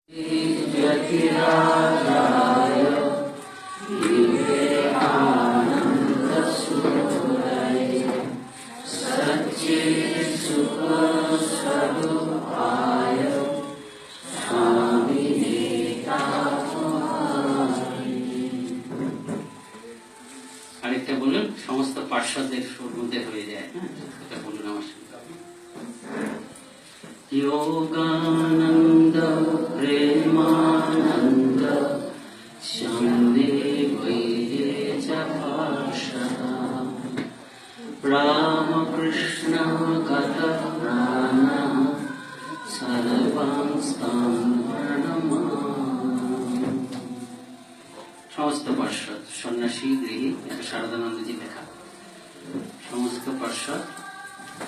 আরেকটা বলুন, সমস্ত পার্শ্বদের মধ্যে হয়ে যায়। হ্যাঁ, এটা বলুন আমার সঙ্গে। योगानंद प्रेमानंद शान्ति वैर्येच पार्षदा रामकृष्ण गत प्राण सर्वांस्तां प्रणमामि। সমস্ত পার্শ্বদ, সন্ন্যাসী, গৃহী, এটা শারদানন্দজি লেখা। সমস্ত পার্শ্বদ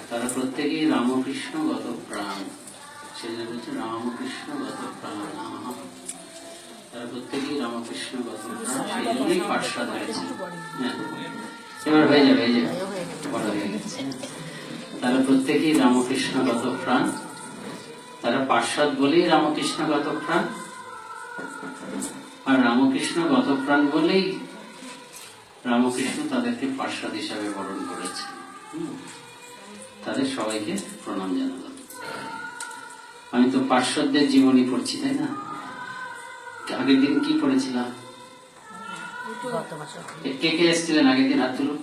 তারা প্রত্যেকেই রামকৃষ্ণগত প্রাণ, সেজন্য বলছে রামকৃষ্ণগত প্রাণ। তারা প্রত্যেকেই রামকৃষ্ণগত প্রাণ, সেই জন্যই পার্শ্বদ হয়েছে। হ্যাঁ, এবার হয়ে যাবে, বড় হয়ে গেছে। তারা প্রত্যেকেই রামকৃষ্ণগত প্রাণ, তারা পার্শ্বদ বলেই রামকৃষ্ণগত প্রাণ, আর রামকৃষ্ণগত প্রাণ বলেই রামকৃষ্ণ তাদেরকে পার্শ্বদ হিসাবে বরণ করেছে। তাদের সবাইকে প্রণাম জানালাম। আমি তো পার্শ্বদের জীবনী পড়ছি, তাই না? আগের দিন কি পড়েছিলাম? কে কে এসেছিলেন আগের দিন? হাত তুলুন।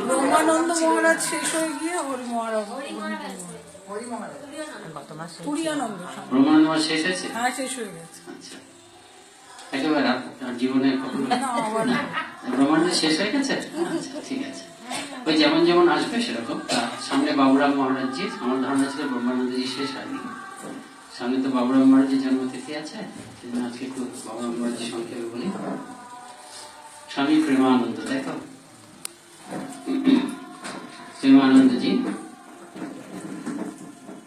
ব্রহ্মানন্দ মহারাজ শেষ হয়ে গিয়ে ব্রহ্মানন্দ মহারাজ শেষ হয়েছে? হ্যাঁ, শেষ হয়ে গেছে। আচ্ছা, একেবারে জীবনে ব্রহ্মানন্দ শেষ হয়ে গেছে? আচ্ছা, ঠিক আছে। ওই যেমন যেমন আসবে সেরকম। সামনে বাবুরাম মহারাজজি, আমার ধারণা ছিল ব্রহ্মানন্দজি শেষ হয়নি। সামনে তো বাবুরাম মহারাজজির জন্মতিথি আছে, সেজন্য আজকে একটু বাবুরাম মহারাজজি সংক্ষেপে বলি। স্বামী প্রেমানন্দ, তাই তো? প্রেমানন্দজি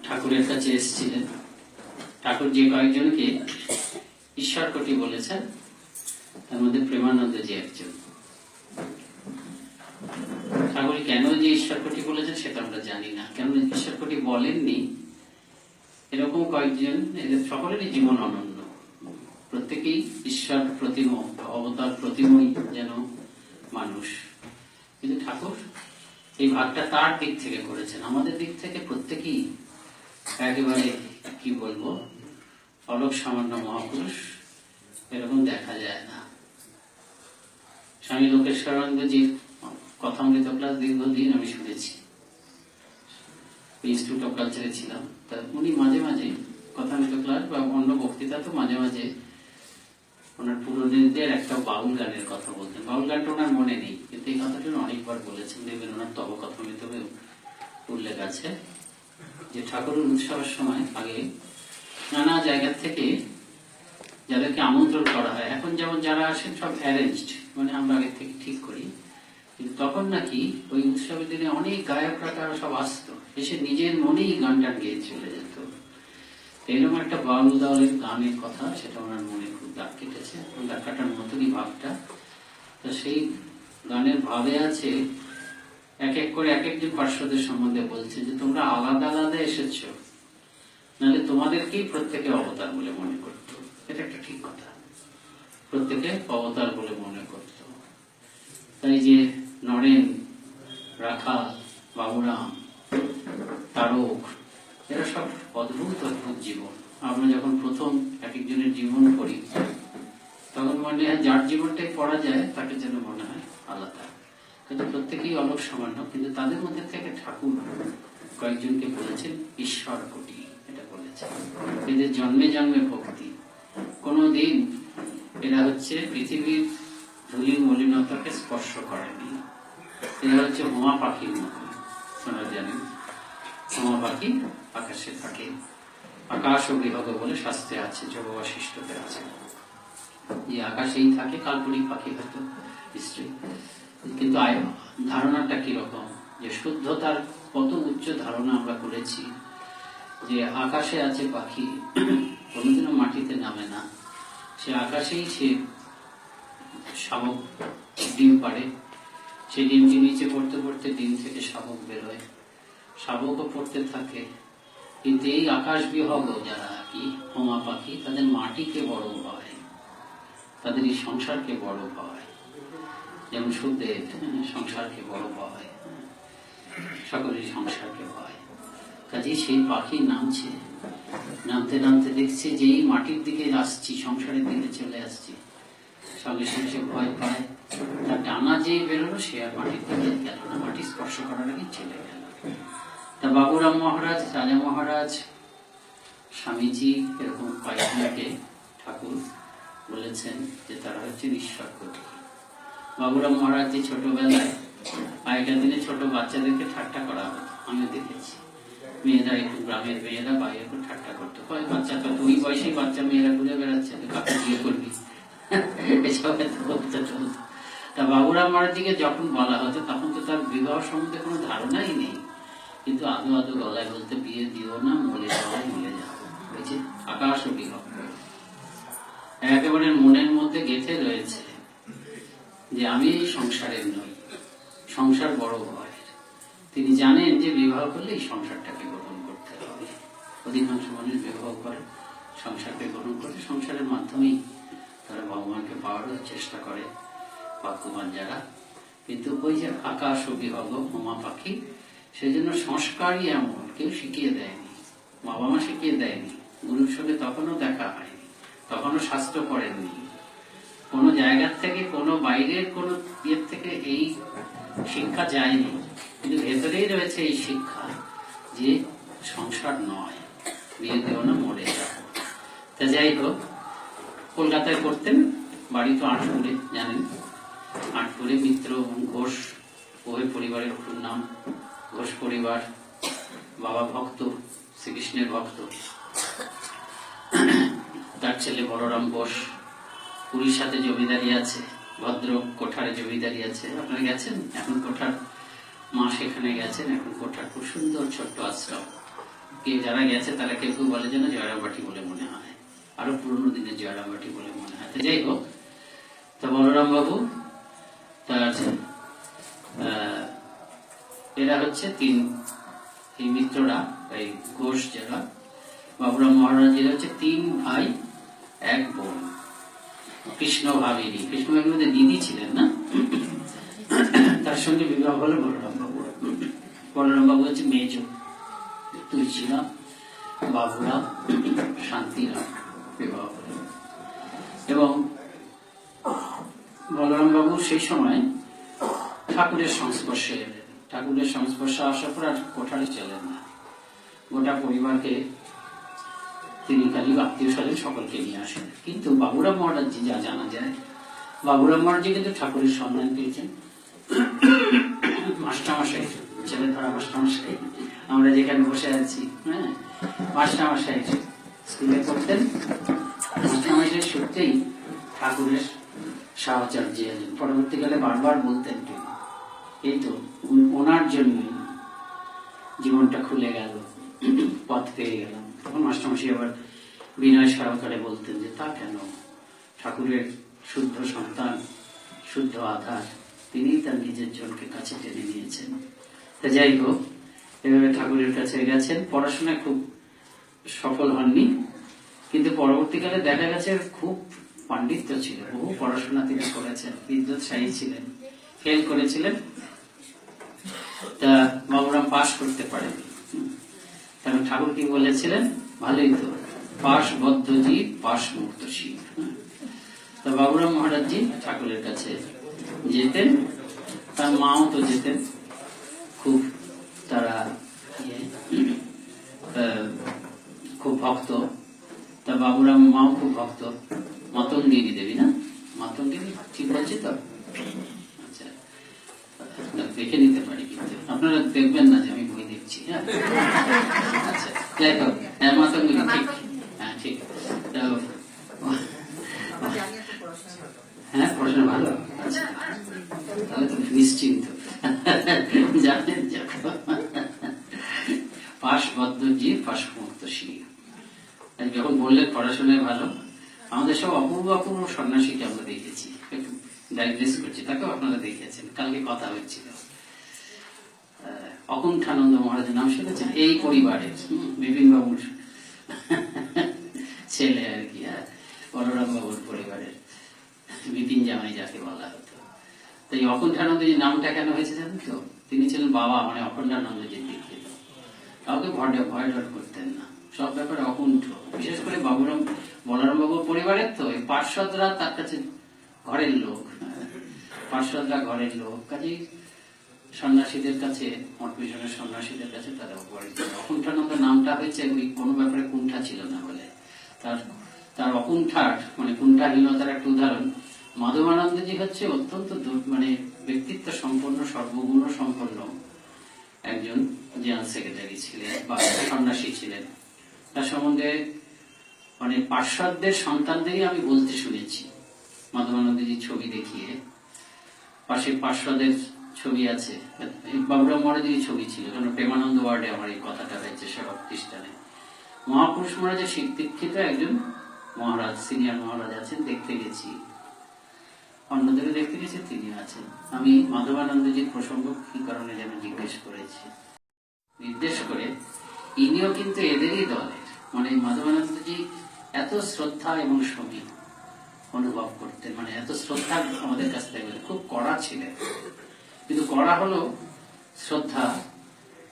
ঠাকুরের কাছে এসেছিলেন। ঠাকুর যে কয়েকজনকে ঈশ্বর কোটি বলেছেন, তার মধ্যে প্রেমানন্দজি একজন। ঠাকুর কেন যে ঈশ্বর কোটি বলেছেন সেটা আমরা জানি না। কেন ঈশ্বর কোটি বলেননি, এরকম কয়েকজন, এদের সকলেরই জীবন অনন্য। প্রত্যেকেই ঈশ্বর প্রতিম, অবতার প্রতিমই যেন মানুষ। কিন্তু ঠাকুর এই ভাগটা তার দিক থেকে করেছেন। আমাদের দিক থেকে প্রত্যেকেই একেবারে কি বলবো, অলক সামান্য মহাপুরুষ, এরকম দেখা যায় না। স্বামী লোকেশ্বরানন্দজির কথামৃত ক্লাস দীর্ঘদিন আমি শুনেছি, ইনস্টিটিউট অফ কালচারে ছিলাম। তা উনি মাঝে মাঝে কথামৃত ক্লাস বা অন্য বক্তৃতা তো মাঝে মাঝে ওনার পুরোদের একটা বাউল গানের কথা বলতেন। বাউল গানটা ওনার মনে নেই, কিন্তু এই কথাটা অনেকবার বলেছেন। দেখবেন ওনার তব কথামৃতও উল্লেখ আছে যে ঠাকুরের উৎসবের সময় আগে নানা জায়গা থেকে যাদেরকে আমন্ত্রণ করা হয়, এখন যেমন যারা আসেন সব অ্যারেঞ্জড, মানে আমরা আগে থেকে ঠিক করি, কিন্তু তখন নাকি ওই উৎসবের দিনে অনেক গায়করা তারা সব আসতো, এসে নিজের মনেই গান টান গেয়ে চলে যেত। এরকম একটা বাউল দলের গানের কথা, সেটা ওনার মনে খুব দাগ কেটেছে, দাগ কাটার মতনই ভাবটা। তো সেই গানের ভাবে আছে, এক এক করে এক একজন পার্শ্বদের সম্বন্ধে বলছে যে তোমরা আলাদা আলাদা এসেছো, নাহলে তোমাদেরকেই প্রত্যেকে অবতার বলে মনে করতো। এটা একটা ঠিক কথা, প্রত্যেকে অবতার বলে মনে করত। তাই যে নরেন, রাখাল, বাবুরাম, তারক, এরা সব অদ্ভুত অদ্ভুত জীবন। আমরা যখন প্রথম এক একজনের জীবন পড়ি, তখন মনে হয় যার জীবনটাই পড়া যায় তাকে যেন মনে হয় আলাদা, কিন্তু প্রত্যেকেই অলক সামান্য। কিন্তু তাদের মধ্যে থেকে ঠাকুর কয়েকজনকে বলেছেন ঈশ্বর কোটি, এটা বলেছেন। এদের জন্মে জন্মে ভক্তি, কোনদিন এরা হচ্ছে পৃথিবীর ধূলি মলিনতাকে স্পর্শ করেনি। এরা হচ্ছে হোমা পাখির মতো। আপনারা জানেন হোমা পাখি আকাশে থাকে, আকাশ ও গৃহগ বলে শাস্ত্রে আছে, যোগ বশিষ্ঠতে আছে। এই আকাশেই থাকে, কাল্পনিক পাখি হয়তো নিশ্চয়ই, কিন্তু ধারণাটা কিরকম, যে শুদ্ধতার কত উচ্চ ধারণা আমরা করেছি, যে আকাশে আছে পাখি, কোনোদিনও মাটিতে নামে না, সে আকাশেই সে শাবক ডিম পাড়ে, সেই ডিমটি নিচে পড়তে পড়তে ডিম থেকে শাবক বেরোয়, শাবকও পড়তে থাকে, কিন্তু এই আকাশ বিহগ যারা কি হোমা পাখি, তাদের মাটিকে বড় ভয়, তাদের এই সংসারকে বড় ভয়। যেমন সুখদেব সংসারকে বড় ভয়, সকলের সংসারকে ভয়। কাজে সেই পাখি নামছে, নামতে নামতে দেখছে যে এই মাটির দিকে আসছি, সংসারের দিকে চলে আসছি, সঙ্গে সঙ্গে সে ভয় পায়। তার ডানা যে বেরোলো সে আর মাটির দিকে গেল না, মাটি স্পর্শ করার আগে চলে গেল। তা বাবুরাম মহারাজ, রাজা মহারাজ, স্বামীজি এরকম কয়েকজনকে ঠাকুর বলেছেন যে তারা হচ্ছেন ঈশ্বর কোটি। বাবুরাম মহারাজ যে ছোটবেলায় আগেকার দিনে ছোট বাচ্চাদেরকে ঠাট্টা করা হতো, আমিও দেখেছি। মেয়েরা একটু গ্রামের মেয়েরা বাইরে একটু ঠাট্টা করতো, কয় বাচ্চা তো ওই বয়সী বাচ্চা মেয়েরা ঘুরে বেড়াচ্ছে, কাকে বিয়ে করবি, এসব বলতে চলতো। তা বাবুরাম মহারাজজিকে যখন বলা হতো তখন তো তার বিবাহ সম্বন্ধে কোনো ধারণাই নেই, কিন্তু আদো আদো গলায় বলতে বিয়ে দিও না, মলে যাওয়াই মলে যাবো, বুঝছে আকাশ ও বিবাহ একেবারে মনের মধ্যে গেঁথে রয়েছে যে আমি এই সংসারের নই, সংসার বড় ভয়। তিনি জানেন যে বিবাহ করলে এই সংসারটাকে গ্রহণ করতে হবে। অধিকাংশ মানুষ বিবাহ করে সংসারকে গ্রহণ করে, সংসারের মাধ্যমেই তারা ভগবানকে পাওয়ারও চেষ্টা করে ভাগ্যবান যারা। কিন্তু ওই যে আকাশ ও বিহগ হোমা পাখি, সেই জন্য সংস্কারই এমন কেউ শিখিয়ে দেয়নি, বাবা মা শিখিয়ে দেয়নি, গুরুর সঙ্গে তখনও দেখা হয়নি, তখনও শাস্ত্র পড়েননি, কোনো জায়গার থেকে কোনো বাইরের কোনো ইয়ের থেকে এই শিক্ষা যায়নি, কিন্তু ভেতরেই রয়েছে এই শিক্ষা যে সংসার নয়, বিয়ে দেও না মরে যাও। তা যাই হোক, কলকাতায় করতেন, বাড়ি তো আটপুরে, জানেন আটপুরে মিত্র ঘোষ ওই পরিবারের খুব নাম, ঘোষ পরিবার। বাবা ভক্ত, শ্রীকৃষ্ণের ভক্ত। তার ছেলে বলরাম ঘোষ পুরীর সাথে জমিদারি আছে, ভদ্র কোঠারে জমিদারি আছে। আপনারা গেছেন এখন কোঠার, মা সেখানে গেছেন এখন কোঠার, খুব সুন্দর ছোট্ট আশ্রম। কে যারা গেছে তারা কেউ কেউ বলে যেন জয়রামবাটি বলে মনে হয়, আরো পুরোনো দিনের জয়রামবাটি বলে মনে হয়। যাই হোক, তা বলরাম বাবু তার এরা হচ্ছে তিন, এই মিত্ররা এই ঘোষ যারা, বাবুরাম মহারাজের হচ্ছে তিন ভাই এক বোন, কৃষ্ণ ভাবিনী। কৃষ্ণ ভাবিনীর মধ্যে দিদি ছিলেন না, তার সঙ্গে বিবাহ হলো বলরাম বাবু। বলরাম বাবু হচ্ছে মেজ, তুই ছিলাম বাবুরাম শান্তিরাম বিবাহ হলো। এবং বলরাম বাবু সেই সময় ঠাকুরের সংস্পর্শে এলেন, ঠাকুরের সংস্পর্শে আসার পর আর কোঠারে চলেন না, গোটা পরিবারকে তিনি খালি আত্মীয় স্বজন সকলকে নিয়ে আসেন। কিন্তু বাবুরাম মহারাজজি যা জানা যায়, বাবুরাম মহারাজজি কিন্তু ঠাকুরের সন্ধান পেয়েছেন। মাস্টারমশাই, ছেলে ধরা মাস্টারমশাই, আমরা যেখানে বসে আছি, হ্যাঁ মাস্টারমশাই স্কুলে পড়তেন, মাস্টারমশাই সত্যিই ঠাকুরের সাহচর্য এলেন। পরবর্তীকালে বারবার বলতেন তিনি, এই তো ওনার জন্য জীবনটা খুলে গেল, পথ পেয়ে গেলাম। তখন মাস্টারমশাই আবার বিনয় সহকারে বলতেন যে তা কেন, ঠাকুরের শুদ্ধ সন্তান, শুদ্ধ আধার, তিনি তার নিজের জনকে কাছে টেনে নিয়েছেন। তা যাই হোক, এভাবে ঠাকুরের কাছে গেছেন। পড়াশোনায় খুব সফল হননি, কিন্তু পরবর্তীকালে দেখা গেছে খুব পাণ্ডিত্য ছিল, বহু পড়াশোনা তিনি করেছেন, বিদ্যুৎসাহী ছিলেন, ফেল করেছিলেন। তা বাবুরাম পাশ করতে পারেনি, কারণ ঠাকুর কি বলেছিলেন, ভালোই তো, পাশ বদ্ধজি পাশ মুক্ত শিব। তা বাবুরাম মহারাজজি ঠাকুরের কাছে যেতেন, তার মাও তো যেতেন, খুব তারা খুব ভক্ত। তা বাবুরাম মাও খুব ভক্ত, মাতঙ্গিনী দেবী না, মাতঙ্গিনী ঠিক বলছি তো? আচ্ছা, দেখে নিতে পারি, কিন্তু আপনারা দেখবেন না যে আমি বই দেখছি। হ্যাঁ আচ্ছা, যাই হোক, হ্যাঁ মাতঙ্গিনী ঠিক, হ্যাঁ ঠিক। হ্যাঁ পড়াশোনা ভালো, আচ্ছা তাহলে তো নিশ্চিন্ত। জানেন পাশ বদ্ধজি পাশ মুক্ত শিব, যখন বললেন পড়াশোনায় ভালো, আমাদের সব অপূর্ব অপূর্ব সন্ন্যাসীকে আমরা দেখেছি, একটু ডাইগ্রেস করছি, তাকেও আপনারা দেখেছেন, কালকে কথা হচ্ছিল। অকুণ্ঠানন্দ মহারাজের নাম শুনেছেন? এই পরিবারের বিপিন বাবুর ছেলে আর কি, বলরাম বাবুর পরিবারের বিপিন জামাই যাকে বলা হতো। তো এই অকুণ্ঠানন্দজির নামটা কেন হয়েছে জানেন তো? তিনি ছিলেন বাবা, মানে অখণ্ডানন্দজির দীক্ষিত। কাউকে ভয় ডর করতেন না, সব ব্যাপারে অকুণ্ঠ। বিশেষ করে বলরাম বাবুর পরিবারের তো এই পার্শ্বদরা তার কাছে ঘরের লোক, পার্শ্বদরা ঘরের লোক, কাজেই সন্ন্যাসীদের কাছে, মঠ মিশনের সন্ন্যাসীদের কাছে তারা অকুণ্ঠানন্দ নামটা হয়েছে ওই কোনো ব্যাপারে কুণ্ঠা ছিল না বলে। তার অকুণ্ঠার মানে কুণ্ঠাহীনতার একটা উদাহরণ মাধবানন্দজি হচ্ছে অত্যন্ত মানে ব্যক্তিত্ব সম্পন্ন, সর্বগুণ সম্পন্ন একজন জেনারেল সেক্রেটারি ছিলেন বা সন্ন্যাসী ছিলেন। তার সম্বন্ধে মানে পার্শ্বদের সন্তানদেরই আমি বলতে শুনেছি, মাধবানন্দজির ছবি দেখিয়ে, পাশে পার্শ্বদের ছবি আছে, বাবুরাম মহারাজের ছবি ছিল, কারণ প্রেমানন্দ ওয়ার্ডে আমার এই কথাটা হয়েছে সেবা প্রতিষ্ঠানে। মহাপুরুষ মহারাজের দীক্ষিত একজন মহারাজ, সিনিয়র মহারাজ আছেন, দেখতে গেছি, অন্যদেরও দেখতে গেছি, তিনি আছেন। আমি মাধবানন্দজির প্রসঙ্গ কি কারণে যেন জিজ্ঞেস করেছি, নির্দেশ করে ইনিও কিন্তু এদেরই দলের, মানে মাধবানন্দজি এত শ্রদ্ধা এবং সমীহ অনুভব করতেন, মানে এত শ্রদ্ধা আমাদের কাছ থেকে, খুব কড়া ছিলেন, কিন্তু কড়া হলো শ্রদ্ধা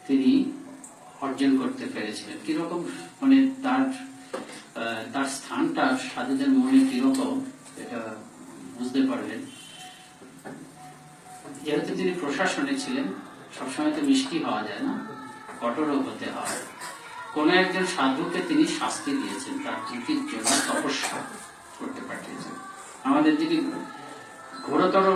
তিনি অর্জন করতে পেরেছিলেন। কিরকম মানে তার স্থানটা সাধুদের মনে কিরকম এটা বুঝতে পারবেন। যেহেতু তিনি প্রশাসনে ছিলেন, সবসময় তো মিষ্টি হওয়া যায় না, কঠোরও হতে হয়। কোন একজন সাধুকে তিনি শাস্তি দিয়েছেন, তার ত্রুটির জন্য তপস্যা করতে পাঠিয়েছেন। আমাদের যদি ঘোরতর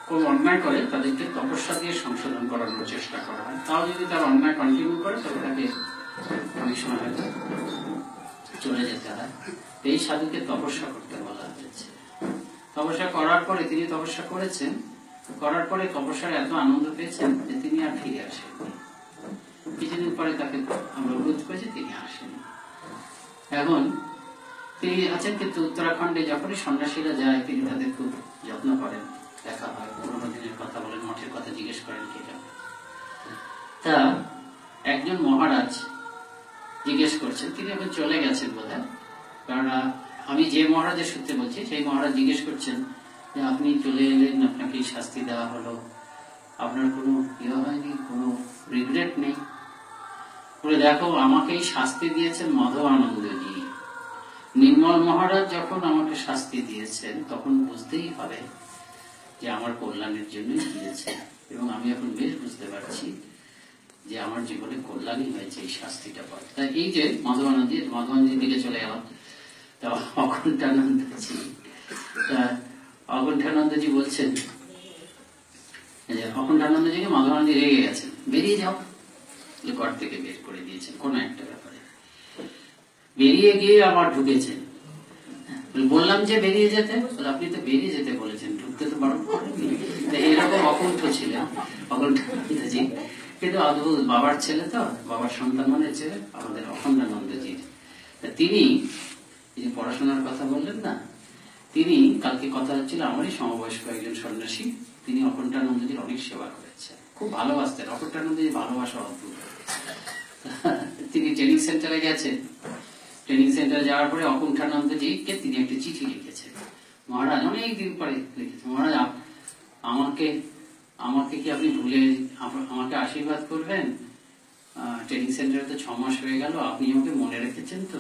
কোন অন্যায় করে তাদেরকে তপস্যা দিয়ে সংশোধন করানোর চেষ্টা করা হয়, তাও যদি তার অন্যায় কন্টিনিউ করে তবে তাকে অনেক সময় হয়তো চলে যেতে হয়। এই সাধুকে তপস্যা করতে বলা হয়েছে। তপস্যা করার পরে তিনি তপস্যা করেছেন, করার পরে তপস্যার এত আনন্দ পেয়েছেন যে তিনি আর ফিরে আসেননি। কিছুদিন পরে তাকে আমরা অনুরোধ করেছি, তিনি আসেন। এখন তিনি আছেন, কিন্তু উত্তরাখণ্ডে যখনই সন্ন্যাসীরা যায় তিনি তাদের খুব যত্ন করেন, দেখা হয়, পুরোনো দিনের কথা বলেন, মঠের কথা জিজ্ঞেস করেন কে যাবে। তা একজন মহারাজ জিজ্ঞেস করছেন, তিনি এখন চলে গেছেন বোধহয়, কারণ আমি যে মহারাজের সূত্রে বলছি সেই মহারাজ জিজ্ঞেস করছেন যে আপনি চলে এলেন, আপনাকে শাস্তি দেওয়া হলো, আপনার কোনো ইয়ে হয়নি, কোনো রিগ্রেট নেই? বলে দেখো, আমাকে শাস্তি দিয়েছেন মাধবানন্দজি। নির্মল মহারাজ যখন আমাকে শাস্তি দিয়েছেন তখন বুঝতেই হবে যে আমার কল্যাণের জন্যই দিয়েছে, এবং আমি এখন বেশ বুঝতে পারছি যে আমার জীবনে কল্যাণই হয়েছে এই শাস্তিটা পর। তাই এই যে মাধবানন্দের দিকে চলে গেলাম, তা অকুণ্ঠানন্দজি, অকুণ্ঠানন্দজি বলছেন যে অকুণ্ঠানন্দজিকে মাধবানন্দ রেগে গেছেন, বেরিয়ে যাও, ঘর থেকে বের করে দিয়েছেন কোন একটা ব্যাপারে। বেরিয়ে গিয়ে আবার ঢুকেছেন, বললাম যে বেরিয়ে যেতে, আপনি তো বেরিয়ে যেতে বলেছেন, ঢুকতে তো বারণ করেননি। এরকম অকুণ্ঠ ছিলেন অকুণ্ঠানন্দজি, কিন্তু অদ্ভুত, বাবার ছেলে তো, বাবার সন্তান মানে ছেলে আমাদের অখণ্ডানন্দজি। তিনি এই যে পড়াশোনার কথা বললেন না, তিনি কালকে কথা হচ্ছিল, আমারই সমবয়স্ক একজন সন্ন্যাসী, তিনি অখণ্ডানন্দজির অনেক সেবা করেছেন, খুব ভালোবাসতেন। অখণ্ডানন্দজির ভালোবাসা অদ্ভুত। তিনি ট্রেনিং সেন্টারে গেছেন, ট্রেনিং সেন্টারে যাওয়ার পরে অকুণ্ঠানন্দজিকে তিনি একটা চিঠি লিখেছেন। মহারাজ অনেকদিন পরে লিখেছেন, মহারাজ আমাকে কি আপনি ভুলে আমাকে আশীর্বাদ করবেন? ট্রেনিং সেন্টারে তো 6 মাস হয়ে গেল, আপনি আমাকে মনে রেখেছেন তো?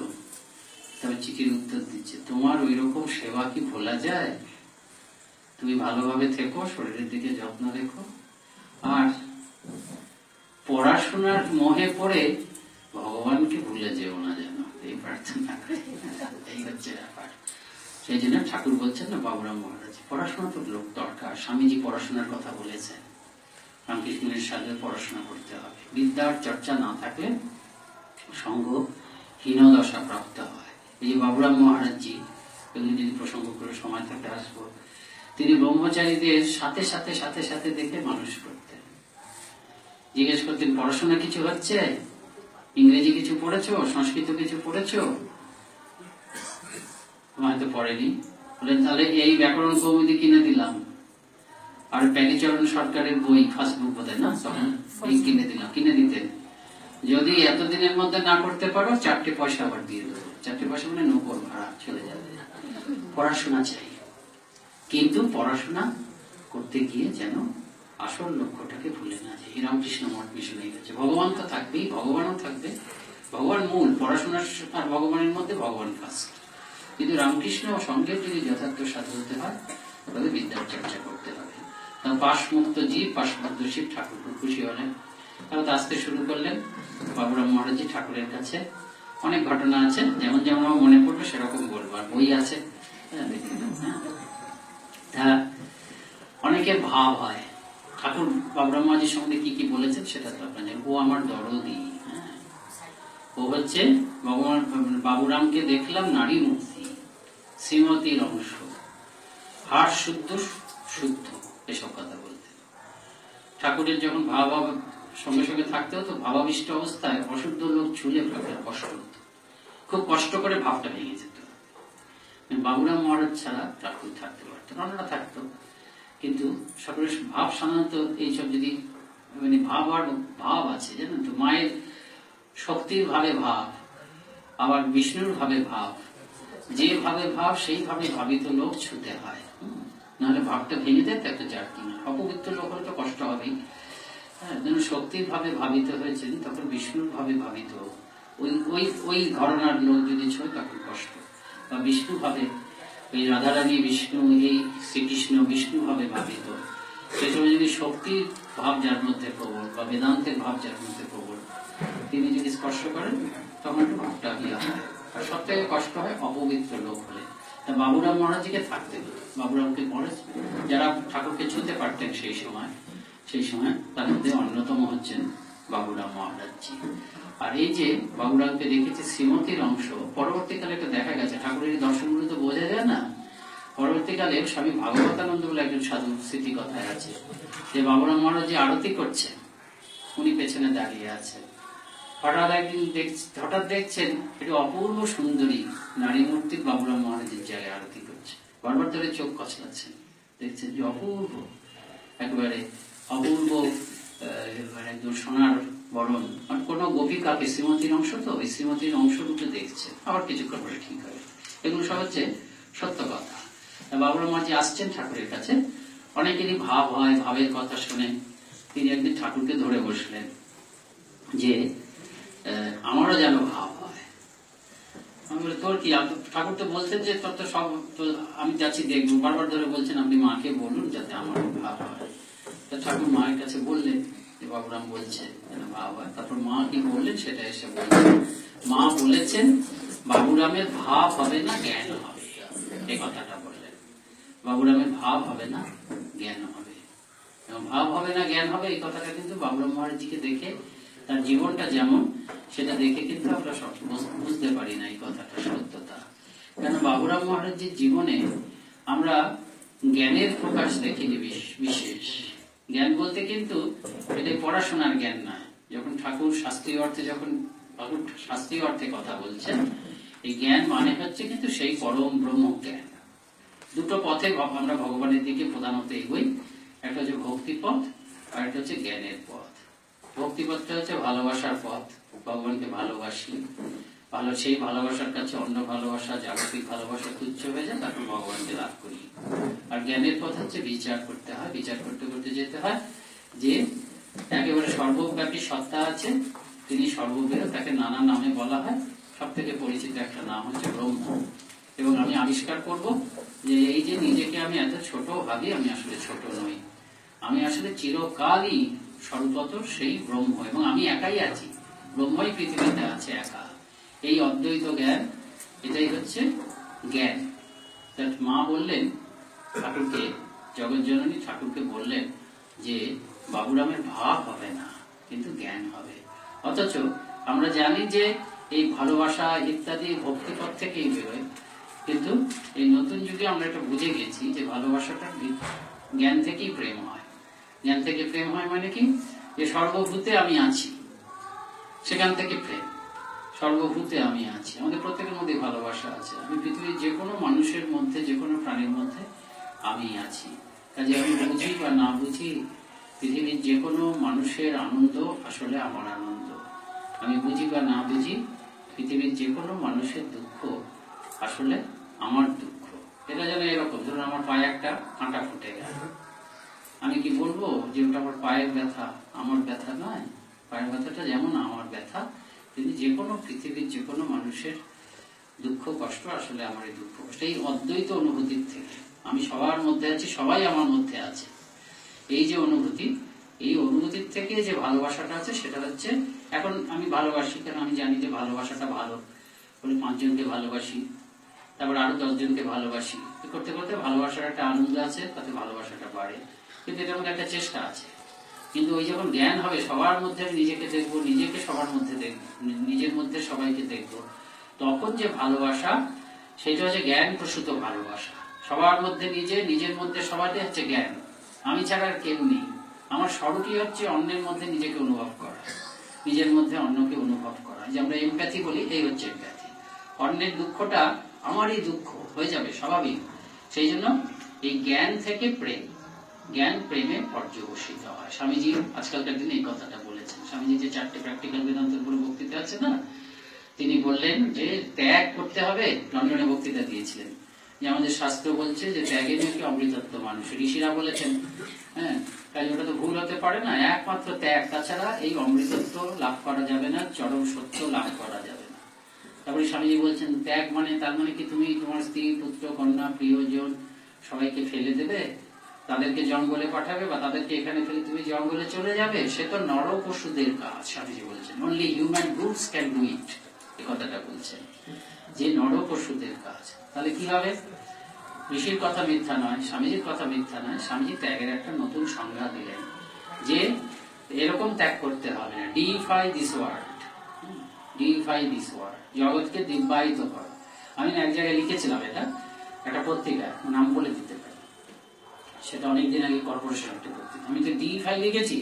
তবে চিঠির উত্তর দিচ্ছে, তোমার ওই রকম সেবা কি ভোলা যায়? তুমি ভালোভাবে থেকো, শরীরের দিকে যত্ন রেখো, আর পড়াশোনার মোহে পড়ে ভগবানকে ভুলে যেও না যেন, এই প্রার্থনা করে। এই হচ্ছে ব্যাপার। সেই জন্য ঠাকুর বলছেন না, বাবুরাম মহারাজ, পড়াশোনা তো লোক দরকার। স্বামীজি পড়াশোনার কথা বলেছেন, রামকৃষ্ণের সাথে পড়াশোনা করতে হবে। বিদ্যার চর্চা না থাকলে সঙ্গ হীনদশা প্রাপ্ত হয়। এই যে বাবুরাম মহারাজজি, এগুলি যদি প্রসঙ্গ করে সময় থাকতে আসবো, তিনি ব্রহ্মচারীদের সাথে সাথে সাথে সাথে দেখে মানুষ করতেন। জিজ্ঞেস করতেন, পড়াশোনা কিছু হচ্ছে? ইংরেজি কিছু পড়েছো? সংস্কৃত কিছু পড়েছো? হয়তো পড়েনি, বলে তাহলে এই ব্যাকরণ কৌমুদি কিনে দিলাম, আর প্যালিচরণ সরকারের বই ফার্স্ট বুক বোধ না, তখন এই কিনে দিতেন। যদি এতদিনের মধ্যে না করতে পারো 4টে পয়সা আবার দিয়ে দেবো। 4টে পয়সা মানে নৌকর ভাড়া চলে যাবে। পড়াশোনা চাই, কিন্তু পড়াশোনা করতে গিয়ে যেন আসল লক্ষ্যটাকে ভুলে না যায়। রামকৃষ্ণ মঠ মিশন হয়ে গেছে। ভগবান তো থাকবেই, ভগবানও থাকবে, ভগবান মূল, পড়াশোনার আর ভগবানের মধ্যে ভগবান ফার্স্ট। কিন্তু রামকৃষ্ণ সঙ্গে যদি যথার্থ সাধু হতে হয় তবে বিদ্যার চর্চা করতে হবে। পাশমুক্ত জীব, পাশমুক্ত শিব ঠাকুর খুব খুশি হলেন। তাহলে আসতে শুরু করলেন বাবুরাম মহারাজজি ঠাকুরের কাছে। অনেক ঘটনা আছে, যেমন যেমন আমার মনে পড়বে সেরকম বলবো, আর বই আছে। অনেকের ভাব হয় ঠাকুর বাবুরাম মহারাজের সঙ্গে কি কি বলেছেন সেটা তো আপনার জানেন। ও আমার দরদি, ও হচ্ছে ভগবান বাবুরামকে দেখলাম নারী মূর্তি, শ্রীমতীর অংশ, হাড় শুদ্ধ শুদ্ধ, এসব কথা বলতেন। ঠাকুরের যখন ভাব সঙ্গে সঙ্গে থাকতে হতো, ভাবাবিষ্ট অবস্থায় অশুদ্ধ লোক ছুলে ভাবটা কষ্ট হতো, খুব কষ্ট করে ভাবটা ভেঙে যেত। বাবুরাম মহারাজ ছাড়া ঠাকুর থাকতে পারতেন, অন্যরা থাকতো, কিন্তু সকলের ভাব সাধারণত এইসব যদি মানে ভাব আছে জানেন তো, মায়ের শক্তির ভাবে ভাব, আবার বিষ্ণুর ভাবে ভাব, যে ভাবে ভাব সেইভাবে ভাবিত লোক ছুতে হয়, নাহলে ভাবটা ভেঙে দেয় তো একটা জার্কি না। অপবিত্র লোক হলে তো কষ্ট হবেই। শক্তির ভাবে ভাবিত হয়েছেন, তখন বিষ্ণুর ভাবে ভাবিত ওই ঘটনার লোক যদি ছয় তখন কষ্ট। বা বিষ্ণু ভাবে ওই রাধারানী বিষ্ণু, এই শ্রীকৃষ্ণ বিষ্ণু ভাবে ভাবিত, সেই সময় যদি শক্তির ভাব যার মধ্যে প্রবল বা বেদান্তের ভাব যার মধ্যে প্রবল, তিনি যদি স্পর্শ করেন তখন একটু ভাবটা ইয়া হয়। আর সব থেকে কষ্ট হয় অপবিত্র লোক হলে। বাবুরাম মহারাজকে থাকতে হতো। বাবুরামকে মহারাজ যারা ঠাকুরকে ছুঁতে পারতেন সেই সময় তার মধ্যে অন্যতম হচ্ছেন বাবুরাম মহারাজজি। আর এই যে বাবুরামকে দেখেছে শ্রীমতীর অংশ, পরবর্তীকালে এটা দেখা গেছে, ঠাকুরের দর্শনগুলো তো বোঝা যায় না। পরবর্তীকালে স্বামী ভাগবতানন্দ বলে একজন সাধু স্মৃতি কথায় আছে যে বাবুরাম মহারাজ যে আরতি করছেন, উনি পেছনে দাঁড়িয়ে আছেন। হঠাৎ দেখছেন একটু অপূর্ব সুন্দরী নারী মূর্তি বাবুরাম মহারাজের জায়গায় আরতি করছে। বারবার ধরে চোখ কচলাচ্ছেন, দেখছেন যে অপূর্ব, একেবারে অপূর্ব, একদম সোনার বরণ। আর কোনো গোপিকাকে, শ্রীমতীর অংশ তো, ওই শ্রীমতীর অংশ রূপে দেখছে। আবার কিছুক্ষণ পরে ঠিক হবে। এগুলো সব হচ্ছে সত্য কথা। বাবুরাম মহারাজ আসছেন ঠাকুরের কাছে, অনেকেরই ভাব হয়, ভাবের কথা শুনে তিনি একদিন ঠাকুরকে ধরে বসলেন যে আমারও যেন ভাব হয়। আমি বলি তোর কি? ঠাকুর তো বলছেন যে তোর তো সব, আমি যাচ্ছি দেখবো। বারবার ধরে বলছেন আপনি মাকে বলুন যাতে আমারও ভাব হয়। ঠাকুর মায়ের কাছে বললেন যে বাবুরাম বলছে ভাব হয়। তারপর মা কি বললেন সেটা এসে বললেন। মা বলেছেন বাবুরামের ভাব হবে না, জ্ঞান হবে। এই কথাটা বললেন, বাবুরামের ভাব হবে না, জ্ঞান হবে। এবং ভাব হবে না, জ্ঞান হবে, এই কথাটা কিন্তু বাবুরাম মহারাজজিকে দেখে, তার জীবনটা যেমন, সেটা দেখে কিন্তু আমরা বুঝতে পারি না এই কথাটা সত্যতা। কেন বাবুরাম মহারাজজির জীবনে আমরা জ্ঞানের প্রকাশ দেখিনি বিশেষ। জ্ঞান বলতে কিন্তু এটা পড়াশোনার জ্ঞান নয়। যখন ঠাকুর শাস্ত্রীয় অর্থে কথা বলছেন, এই জ্ঞান মানে হচ্ছে কিন্তু সেই পরম ব্রহ্ম জ্ঞান। দুটো পথে আমরা ভগবানের দিকে প্রধানত এগোই, একটা হচ্ছে ভক্তি পথ আর একটা হচ্ছে জ্ঞানের পথ। ভক্তি পথটা হচ্ছে ভালোবাসার পথ, ভগবানকে ভালোবাসি, সেই ভালোবাসার কাছে অন্য ভালোবাসা, জাগতিক ভালোবাসা তুচ্ছ হয়ে যায়, তারপর ভগবানকে লাভ করি। আর জ্ঞানের পথ হচ্ছে বিচার করতে হয়, বিচার করতে করতে যেতে হয় যে একেবারে সর্বব্যাপী সত্তা আছে, তিনি সর্ববৃহৎ, তাকে নানা নামে বলা হয়। সব থেকে পরিচিত একটা নাম হচ্ছে ব্রহ্ম। এবং আমি আবিষ্কার করব যে এই যে নিজেকে আমি এত ছোট ভাবি, আমি আসলে ছোট নই, আমি আসলে চিরকালই সর্বতর সেই ব্রহ্ম, এবং আমি একাই আছি, ব্রহ্মই পৃথিবীতে আছে একা। এই অদ্বৈত জ্ঞান, এটাই হচ্ছে জ্ঞান। মা বললেন ঠাকুরকে, জগৎজননী ঠাকুরকে বললেন যে বাবুরামের ভাব হবে না, কিন্তু জ্ঞান হবে। অথচ আমরা জানি যে এই ভালোবাসা ইত্যাদি ভক্তিপথ থেকেই বেরোয়, কিন্তু এই নতুন যুগে আমরা এটা বুঝে গেছি যে ভালোবাসাটা জ্ঞান থেকেই প্রেম হয়। জ্ঞান থেকে প্রেম হয় মানে কি? যে সর্বভূতে আমি আছি, সেখান থেকে প্রেম। সর্বভূতে আমি আছি, আমাদের প্রত্যেকের মধ্যে ভালোবাসা আছে। আমি পৃথিবীর যে কোনো মানুষের মধ্যে, যে কোনো প্রাণীর মধ্যে আমি আছি। কাজে আমি বুঝি বা না বুঝি, পৃথিবীর যে কোনো মানুষের আনন্দ আসলে আমার আনন্দ। আমি বুঝি বা না বুঝি, পৃথিবীর যে কোনো মানুষের দুঃখ আসলে আমার দুঃখ। এটা যেন এরকম, ধরুন আমার পায়ে একটা কাঁটা ফুটে গেল, আমি কি বলবো যে ওটা আমার পায়ের ব্যথা? আমার ব্যথা নয়, পায়ের ব্যথাটা যেমন আমার ব্যথা, কিন্তু যে কোনো পৃথিবীর যে কোনো মানুষের দুঃখ কষ্ট আসলে আমার এই দুঃখ কষ্ট। এই অদ্বৈত অনুভূতির থেকে আমি সবার মধ্যে আছি, সবাই আমার মধ্যে আছে, এই যে অনুভূতি, এই অনুভূতির থেকে যে ভালোবাসাটা আছে সেটা হচ্ছে, এখন আমি ভালোবাসি কেন? আমি জানি যে ভালোবাসাটা ভালো, বলে 5 জনকে ভালোবাসি, তারপর আরো 10 জনকে ভালোবাসি, করতে করতে ভালোবাসার একটা আনন্দ আছে, তাতে ভালোবাসাটা বাড়ে। কিন্তু এটার মধ্যে একটা চেষ্টা আছে। কিন্তু ওই যখন জ্ঞান হবে, সবার মধ্যে আমি নিজেকে দেখবো, নিজেকে সবার মধ্যে দেখবো, নিজের মধ্যে সবাইকে দেখবো, তখন যে ভালোবাসা, সেটা হচ্ছে জ্ঞান প্রসূত ভালোবাসা। সবার মধ্যে নিজে, নিজের মধ্যে সবাইতে হচ্ছে জ্ঞান। আমি ছাড়া আর কেউ নেই। আমার স্বরূপই হচ্ছে অন্যের মধ্যে নিজেকে অনুভব করা, নিজের মধ্যে অন্যকে অনুভব করা। যে আমরা এমপ্যাথি বলি, এই হচ্ছে এমপ্যাথি। অন্যের দুঃখটা আমারই দুঃখ হয়ে যাবে স্বাভাবিক। সেই জন্য এই জ্ঞান থেকে প্রেম, জ্ঞান প্রেমে পর্যবসিত হয়। স্বামীজি আজকালকার দিনে এই কথাটা বলেছেন। স্বামীজি যে 4টে প্র্যাকটিক্যাল বেদান্তের উপরে বক্তৃতা আছে না, তিনি বললেন যে ত্যাগ করতে হবে। লন্ডনে বক্তৃতা দিয়েছিলেন যে আমাদের শাস্ত্র বলছে যে ত্যাগে নাকি অমৃতত্ব মানুষ, ঋষিরা বলেছেন। হ্যাঁ, তাই ওটা তো ভুল হতে পারে না। একমাত্র ত্যাগ, তাছাড়া এই অমৃতত্ব লাভ করা যাবে না, চরম সত্য লাভ করা যাবে না। তারপরে স্বামীজি বলছেন ত্যাগ মানে, তার মানে কি তুমি তোমার স্ত্রী পুত্র কন্যা প্রিয়জন সবাইকে ফেলে দেবে, তাদেরকে জঙ্গলে পাঠাবে, বা তাদেরকে এখানে ফেলে তুমি জঙ্গলে চলে যাবে? সে তো নর পশুদের কাজ। স্বামীজি বলেছেন only human brutes can do it, এই কথাটা বলছেন যে নর পশুদের কাজ। তাহলে কি হবে? ঋষির কথা মিথ্যা নয়, স্বামীজির কথা মিথ্যা নয়। স্বামীজি ত্যাগের একটা নতুন সংজ্ঞা দিলেন যে এরকম ত্যাগ করতে হবে না। Defy this world, defy this world, জগৎকে দিব্যায়িত কর। আমি এক জায়গায় লিখেছিলাম, এটা একটা পত্রিকায়, নাম বলে দিতে পারি, সেটা অনেকদিন আগে কর্পোরেশন একটা পত্রিকা। আমি তো ডিফাই লিখেছি,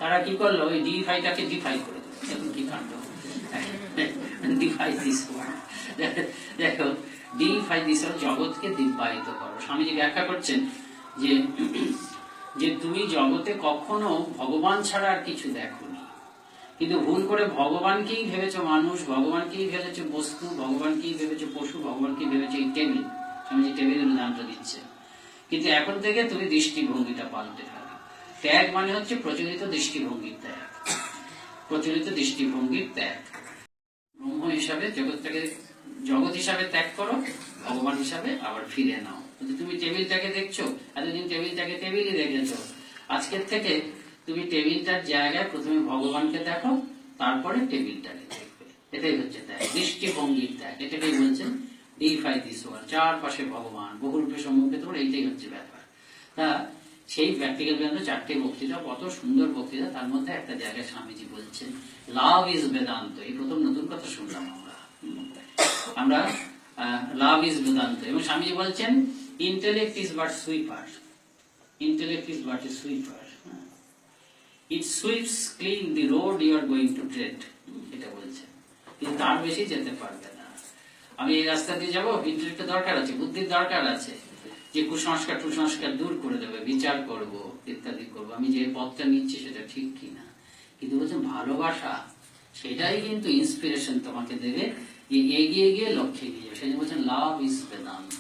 তারা কি করলো ওই ডিফাইটাকে ডিফাই করে দিল। এখন কি কাণ্ড! ডিফাই দিস ওয়ার্ল্ড, দেখো ডিফাই দিস ওয়ার্ল্ড, জগৎকে দিব্যায়িত করো। স্বামীজি ব্যাখ্যা করছেন যে যে তুমি জগতে কখনো ভগবান ছাড়া আর কিছু দেখোনি, কিন্তু ভুল করে ভগবানকেই ভেবেছো মানুষ, ভগবানকেই ভেবেছো বস্তু, ভগবানকেই ভেবেছো পশু, ভগবানকেই ভেবেছো এই টেবিল। স্বামীজি টেবিলের উদাহরণটা দিচ্ছে। কিন্তু এখন থেকে তুমি দৃষ্টিভঙ্গিটা পাল্টে ফেলো। ত্যাগ মানে হচ্ছে প্রচলিত দৃষ্টিভঙ্গির ত্যাগ, প্রচলিত দৃষ্টিভঙ্গির ত্যাগ। ব্রহ্ম হিসাবে জগৎটাকে জগৎ হিসাবে ত্যাগ করো, ভগবান হিসাবে আবার ফিরে নাও। তুমি টেবিলটাকে দেখছো, এতদিন টেবিলটাকে টেবিলই দেখেছো, আজকের থেকে তুমি টেবিলটার জায়গায় প্রথমে ভগবানকে দেখো, তারপরে টেবিলটাকে দেখবে। এটাই হচ্ছে ত্যাগ, দৃষ্টিভঙ্গির ত্যাগ। এটাকেই বলছেন ডিফাই দিস ওয়ার্ল্ড, চারপাশে ভগবান, বহুরূপে সম্মুখে তোমার, এইটাই হচ্ছে ব্যাপার। তা সেই প্র্যাকটিক্যাল বেদান্ত 4টে বক্তৃতা, কত সুন্দর বক্তৃতা। তার মধ্যে একটা জায়গায় স্বামীজি বলছেন লাভ ইজ বেদান্ত। এই প্রথম নতুন কথা শুনলাম আমরা লাভ ইজ বেদান্ত। এবং স্বামীজি বলছেন intellect is but sweeper, intellect is but a sweeper, it sweeps clean the road you are going to tread. এটা বলছেন, কিন্তু তার বেশি যেতে পারবে না। আমি এই রাস্তা দিয়ে যাবো, ইন্টেলেক্টের দরকার আছে, বুদ্ধির দরকার আছে, যে কুসংস্কার টুসংস্কার দূর করে দেবে, বিচার করব, ইত্যাদি করবো, আমি যে পথটা নিচ্ছি সেটা ঠিক কিনা। কিন্তু বলছেন ভালোবাসা, সেটাই কিন্তু ইন্সপিরেশন তোমাকে দেবে যে এগিয়ে গিয়ে লক্ষ্যে নিয়ে যাবে। সেই জন্য বলছেন লাভ ইজ বেদান্ত,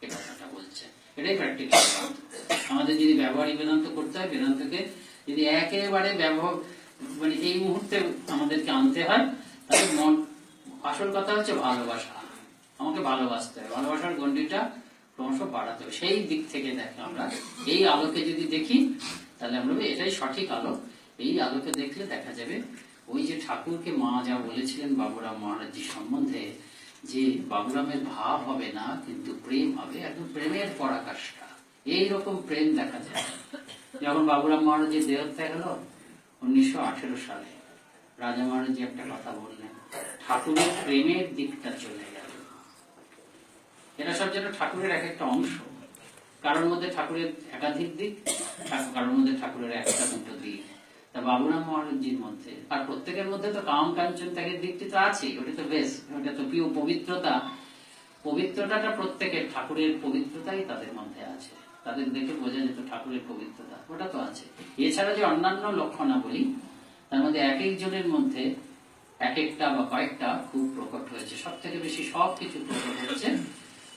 এ কথাটা বলছে। এটাই প্র্যাকটিক্যাল বেদান্ত। আমাদের যদি ব্যবহারিক বেদান্ত করতে হয়, বেদান্তকে যদি একেবারে ব্যবহার মানে এই মুহূর্তে আমাদেরকে আনতে হয়, তাহলে মন, আসল কথা হচ্ছে ভালোবাসা। আমাকে ভালোবাসতে হবে, ভালোবাসার গণ্ডিটা ক্রমশ বাড়াতে হবে। সেই দিক থেকে দেখে আমরা এই আলোকে যদি দেখি, তাহলে আমরা এটাই সঠিক আলো। এই আলোকে দেখলে দেখা যাবে ওই যে ঠাকুরকে মা যা বলেছিলেন বাবুরাম মহারাজজি সম্বন্ধে, যে বাবুরামের ভাব হবে না কিন্তু প্রেম হবে, একদম প্রেমের পরাকাষ্ঠা। এইরকম প্রেম দেখা যায়। যখন বাবুরাম মহারাজের দেহত্যাগ হলো 1918 সালে, রাজা মহারাজজি একটা কথা বললেন, ঠাকুরের প্রেমের দিকটা চলে গেল। এরা সব যেন ঠাকুরের এক একটা অংশ। কারোর মধ্যে ঠাকুরের একাধিক দিক, কারোর মধ্যে ঠাকুরের একটা দুটো দিক। তা বাবুরাম মহারাজজির মধ্যে, আর প্রত্যেকের মধ্যে তো কাম কাঞ্চন ত্যাগের দিকটি তো আছেই, ওটা তো বেশ, ওটা তো প্রিয় পবিত্রতা। পবিত্রতাটা প্রত্যেকের, ঠাকুরের পবিত্রতাই তাদের মধ্যে আছে। তাদের দেখে বোঝা যেত ঠাকুরের পবিত্রতা, ওটা তো আছে। এছাড়া যে অন্যান্য লক্ষণাবলী তার মধ্যে এক একজনের মধ্যে এক একটা বা কয়েকটা খুব প্রকট হয়েছে। সব থেকে বেশি সবকিছু প্রকট হয়েছে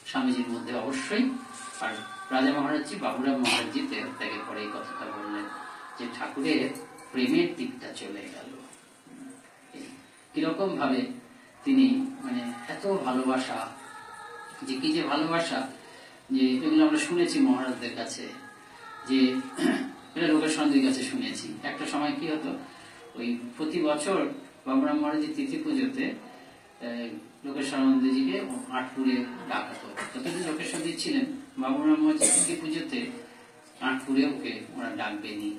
স্বামীজির মধ্যে অবশ্যই। আর রাজা মহারাজজি, বাবুরাম মহারাজজি ত্যাগের পরে এই কথাটা বললেন যে ঠাকুরের প্রেমের দিকটা চলে গেল। কিরকম ভাবে তিনি মানে এত ভালোবাসা, যে কি যে ভালোবাসা, যে এগুলো আমরা শুনেছি মহারাজদের কাছে, যে এটা লোকেশনদের কাছে শুনেছি। একটা সময় কি হতো, ওই প্রতি বছর বাবুরাম মহারাজের তিথি পুজোতে লোকেশানন্দজিকে আটপুরে ডাকাতো। যতদিন লোকেশনদি ছিলেন, বাবুরাম মহারাজের তিথি পুজোতে আটপুরে ওকে ওরা ডাকবেনি,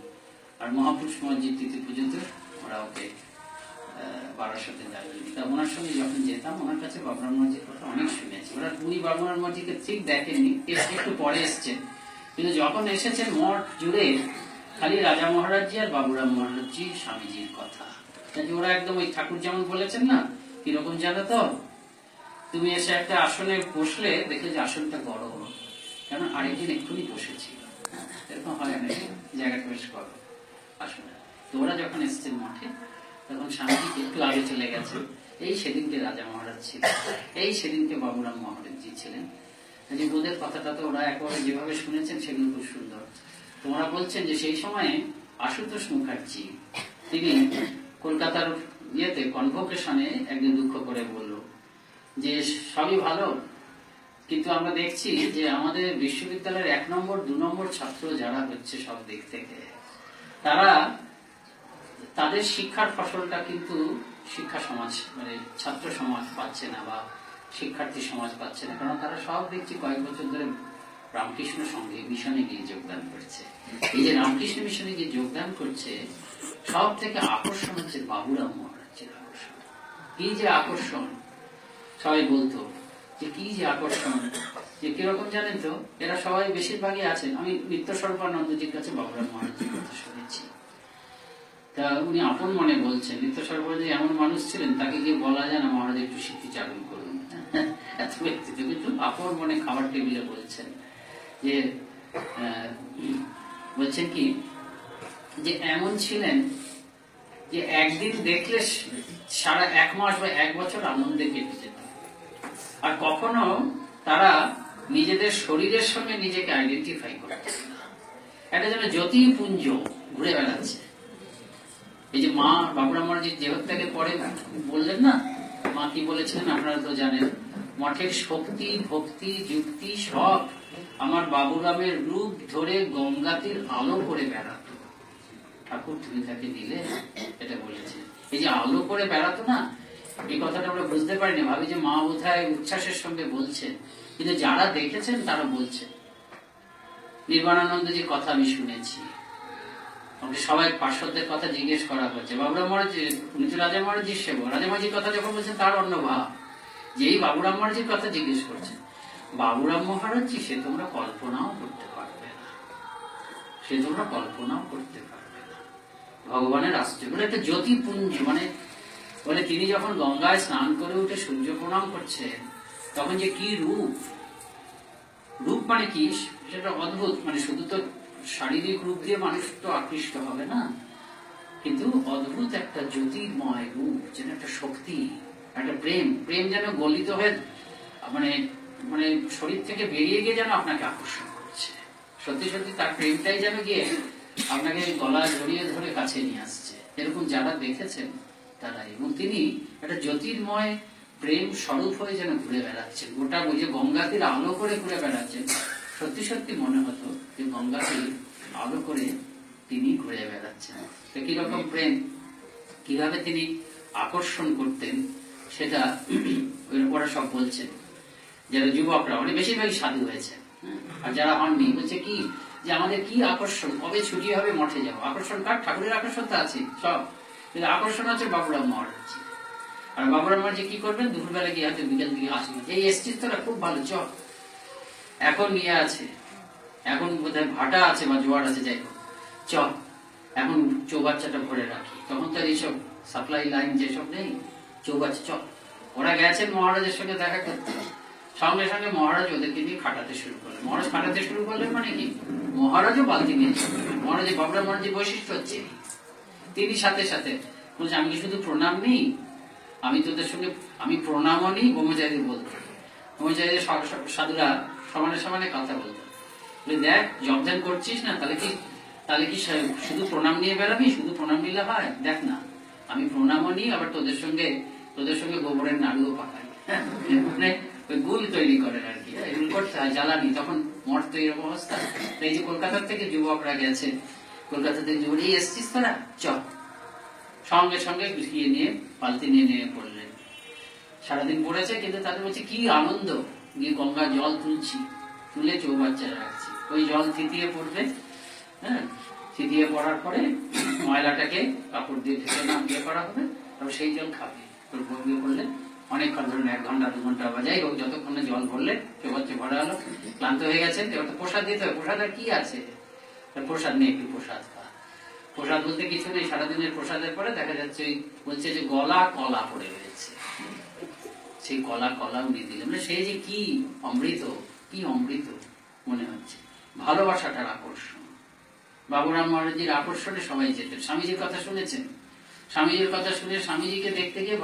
আর মহাপুরুষ মহারাজের তিথি পুজোতে ওরা ওকে বারাসাতে ডাকবেনি। তা ওনার সঙ্গে যখন যেতাম, ওনার কাছে বাবুরাম মহারাজের কথা অনেক শুনেছি। ওরা উনি বাবুরাম মহারাজকে ঠিক দেখেননি, একটু পরে এসছেন, কিন্তু যখন এসেছেন মঠ জুড়ে খালি রাজা মহারাজজি আর বাবুরাম মহারাজজি স্বামীজির কথা। ওরা একদম ওই ঠাকুর যেমন বলেছেন না, কিরকম জানো তো, তুমি এসে একটা আসনে বসলে দেখলে যে আসনটা গরম, কারণ আরেকদিন এক্ষুনি বসেছিল, এরকম হয় না, জায়গাটা বেশ গরম আসনে। তো ওরা যখন এসছেন মঠে, তখন স্বামীজি একটু আগে চলে গেছে। এই সেদিনকে রাজা মহারাজ ছিলেন, এই সেদিনকে বাবুরাম মহারাজজি ছিলেন। যে ওদের কথাটা তো ওরা একেবারে যেভাবে শুনেছেন সেগুলো খুব সুন্দর। তোমরা বলছেন যে সেই সময়ে আশুতোষ মুখার্জি তিনি কলকাতার ইয়েতে কনভোকেশনে একদিন দুঃখ করে বলল যে সবই ভালো, কিন্তু আমরা দেখছি যে আমাদের বিশ্ববিদ্যালয়ের 1 নম্বর 2 নম্বর ছাত্র যারা হচ্ছে সব দিক থেকে, তারা তাদের শিক্ষার ফসলটা কিন্তু শিক্ষা সমাজ মানে ছাত্র সমাজ পাচ্ছে না, বা শিক্ষার্থী সমাজ পাচ্ছে না, কারণ তারা সব দেখছি কয়েক বছর ধরে রামকৃষ্ণ সঙ্গে মিশনে গিয়ে যোগদান করছে। এই যে রামকৃষ্ণ মিশনে গিয়ে যোগদান করছে, সব থেকে আকর্ষণ হচ্ছে বাবুরাম মহারাজের আকর্ষণ। কি যে আকর্ষণ, সবাই বলতো যে কি যে আকর্ষণ, যে কিরকম জানেন তো, এরা সবাই বেশিরভাগই আছেন। আমি নিত্য স্বরূপানন্দজির কাছে বাবুরাম মহারাজের কথা শুনেছি। তা উনি আপন মনে বলছেন, নিত্য স্বরূপানন্দজি এমন মানুষ ছিলেন, তাকে গিয়ে বলা যায় না মহারাজ একটু স্মৃতিচারণ করুন, এত ব্যক্তিত্ব, কিন্তু আপন মনে খাবার টেবিলে বলছেন যে বলছেন কি যে এমন ছিলেন যে একদিন দেখলে সারা 1 মাস বা 1 বছর আনন্দে কেটে যেত। আর কখনো তারা নিজেদের শরীরের সঙ্গে নিজেকে আইডেন্টিফাই করতে, একটা যেন জ্যোতিপুঞ্জ ঘুরে বেড়াচ্ছে। এই যে মা বাবুরাম মহারাজের দেহত্যাগের পরে বললেন না, মা কি বলেছিলেন আপনারা তো জানেন, মঠের শক্তি ভক্তি যুক্তি সব আমার বাবুরামের রূপ ধরে গঙ্গাতির আলো করে বেড়াতো। ঠাকুর তুমি তাকে দিলে, এটা বলেছে। এই যে আলো করে বেড়াতো না, এই কথাটা আমরা বুঝতে পারিনি, ভাবি যে মা বোধহয় উচ্ছ্বাসের সঙ্গে বলছেন, কিন্তু যারা দেখেছেন তারা বলছেন। নির্বাণানন্দজির কথা আমি শুনেছি, আমাকে সবাই পার্শ্বদের কথা জিজ্ঞেস করা হচ্ছে, বাবুরাম মহারাজ উনি তো রাজা মহারাজজির সেবক, রাজা মহারাজের কথা যখন বলছেন তার অন্য ভাব, যেই বাবুরাম মহারাজের কথা জিজ্ঞেস করছেন, বাবুরাম মহারাজজি সে তোমরা কল্পনাও করতে পারবে না, সে তোমরা কল্পনাও করতে পারবে না। ভগবানের আশ্চর্য একটা জ্যোতিপুঞ্জ, মানে বলে তিনি যখন গঙ্গায় স্নান করে উঠে সূর্য প্রণাম করছেন, তখন যে কি রূপ, রূপ মানে কি সেটা অদ্ভুত, মানে শুধু তো শারীরিক রূপ দিয়ে মানুষ তো আকৃষ্ট হবে না, কিন্তু অদ্ভুত একটা জ্যোতির্ময় রূপ, যেন একটা শক্তি, একটা প্রেম, প্রেম যেন গলিত হয়ে মানে মানে শরীর থেকে বেরিয়ে গিয়ে যেন আপনাকে আকর্ষণ করছে। সত্যি সত্যি তার প্রেমটাই যেন গিয়ে আপনাকে গলা জড়িয়ে ধরে কাছে নিয়ে আসছে। এরকম যারা দেখেছেন তারা, এবং তিনি একটা জ্যোতির্ময় প্রেম স্বরূপ হয়ে যেন ঘুরে বেড়াচ্ছেন, গোটা ওই যে গঙ্গাতির আলো করে ঘুরে বেড়াচ্ছেন। সত্যি সত্যি মনে হতো যে গঙ্গাতির আলো করে তিনি ঘুরে বেড়াচ্ছেন। তো কিরকম প্রেম, কিভাবে তিনি আকর্ষণ করতেন, সেটা ওরা সব বলছেন। যারা যুবকরা মানে বেশিরভাগই সাধু হয়েছে, আর যারা হননি বলছে কি যে আমাদের কি আকর্ষণ, কবে ছুটি হবে মঠে যাবো। আকর্ষণ কার? ঠাকুরের আকর্ষণ তো আছে সব, কিন্তু আকর্ষণ আছে বাবুরাম মহারাজ। আর বাবুরাম মহারাজ কি করবেন, দুপুরবেলা গিয়ে হয়তো বিকেল দিকে আসবেন, এই এসছিস তোরা খুব ভালো, চ এখন নিয়ে আছে, এখন বোধহয় ভাটা আছে বা জোয়ার আছে, যাই হোক চ এখন চৌবাচ্চাটা ভরে রাখি। তখন তো এইসব সাপ্লাই লাইন যেসব নেই, চৌবাচ্চা চ। ওরা গেছেন মহারাজের সঙ্গে দেখা করতে, সঙ্গে সঙ্গে মহারাজ ওদেরকে নিয়ে খাটাতে শুরু করলেন। মহারাজ খাটাতে শুরু করলেন মানে কি, মহারাজও বালতি নিয়ে মহারাজ বাবরা মহারাজের বৈশিষ্ট্য হচ্ছে তিনি সাথে সাথে বলছে আমি কি শুধু প্রণাম নেই, আমি তোদের সঙ্গে আমি প্রণামও নিই, ব্রহ্মচারী বলতো। ব্রহ্মচারী সাধুরা সমানে সমানে কথা বলতো, দেখ জবদান করছিস না, তাহলে কি শুধু প্রণাম নিয়ে বেড়াবি? শুধু প্রণাম নিলে হয়? দেখ না, আমি প্রণামও নিই, আবার তোদের সঙ্গে গোবরের নাড়ুও পাকাই। মানে ওই গুল তৈরি করেন আর কি, এগুলো করতে হয়, জ্বালানি। তখন মঠ তো এরকম অবস্থা। এই যে কলকাতার থেকে যুবকরা গেছে, কলকাতা থেকে যুবক, এই এসছিস তোরা, চ, সঙ্গে সঙ্গে গিয়ে নিয়ে পালতি নিয়ে নিয়ে পড়লেন। সারাদিন পড়েছে, কিন্তু তাদের বলছে কি আনন্দ, গিয়ে গঙ্গা জল তুলে চৌবাচ্চায় রাখছি, ওই জল থিতিয়ে পড়বে। হ্যাঁ, থিতিয়ে পড়ার পরে ময়লাটাকে কাপড় দিয়ে ঢেকে নামিয়ে করা হবে, তারপর সেই জল খাবে। তোর বমিয়ে পড়লে অনেকক্ষণ ধরুন 1 ঘন্টা 2 ঘন্টা বা যাই হোক, যতক্ষণে জল ভরলে চৌবাচ্চা ভরা হলো, ক্লান্ত হয়ে গেছে, এবার তো প্রসাদ দিতে হবে। প্রসাদ আর কি আছে, প্রসাদ নেই, একটু প্রসাদ খা। প্রসাদ বলতে কিছু নেই, সারাদিনের প্রসাদের পরে দেখা যাচ্ছে বলছে যে গলা কলা পড়ে রয়েছে, সেই কলা উনি দিলেন। মানে সেই যে কি অমৃত মনে হচ্ছে, ভালোবাসাটার আকর্ষণ। বাবুরাম মহারাজজির আকর্ষণে সবাই যেতেন। স্বামীজির কথা শুনেছেন, স্বামীজির কথা শুনে স্বামীজিকে দেখতে গিয়ে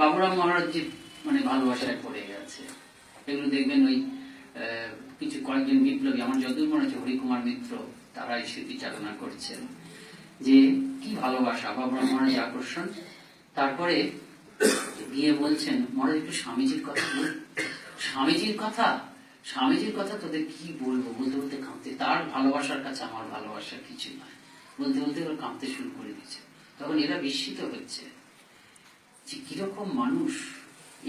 বাবুরাম মহারাজজি মানে ভালোবাসায় পড়ে গেছে। এগুলো দেখবেন ওই কয়েকজন বিপ্লবী, আমার যতদূর মনে হচ্ছে হরিকুমার মিত্র, তারা এই স্মৃতিচারণা করছেন যে কি ভালোবাসা, বাবুরাম মহারাজের আকর্ষণ। তারপরে গিয়ে বলছেন মহারাজ একটু স্বামীজির কথা বল। স্বামীজির কথা তোদের কি বলবো, বলতে বলতে কাঁদতে, তার ভালোবাসার কাছে আমার ভালোবাসার কিছু নয়, বলতে বলতে ওরা কাঁদতে শুরু করে দিচ্ছে। তখন এরা বিস্মিত হচ্ছে যে কিরকম মানুষ,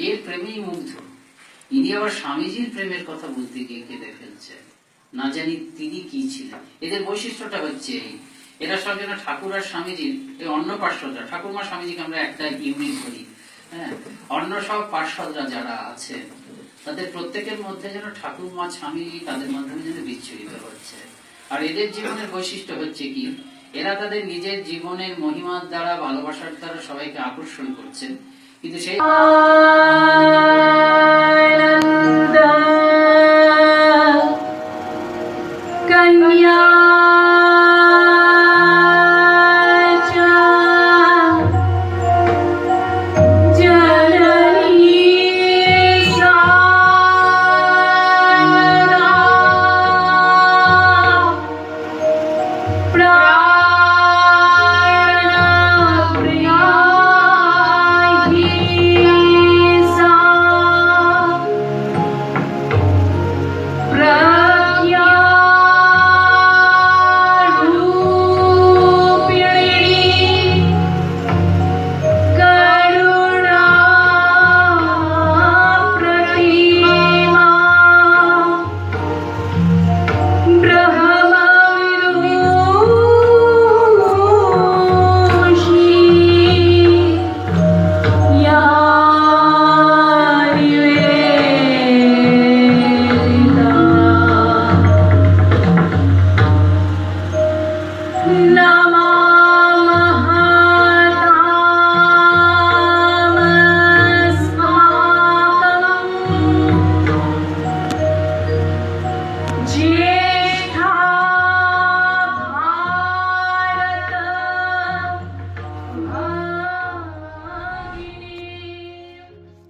এর প্রেমেই মুগ্ধ। ইনি আবার স্বামীজির প্রেমের কথা বলতে গিয়ে কেঁদে ফেলছে, না জানি তিনি কি ছিলেন। এদের বৈশিষ্ট্যটা হচ্ছে এরা সব যেন ঠাকুর আর স্বামীজির এই অন্য পার্শ্বদরা, ঠাকুরমা স্বামীজিকে আমরা একটা ইউনিট করি, হ্যাঁ, অন্য সব পার্শ্বদরা যারা আছে তাদের প্রত্যেকের মধ্যে যেন ঠাকুরমা স্বামীজি তাদের মাধ্যমে যেন বিচ্ছুরিত হচ্ছে। আর এদের জীবনের বৈশিষ্ট্য হচ্ছে কি, এরা তাদের নিজের জীবনের মহিমার দ্বারা, ভালোবাসার দ্বারা সবাইকে আকর্ষণ করছেন, কিন্তু সেই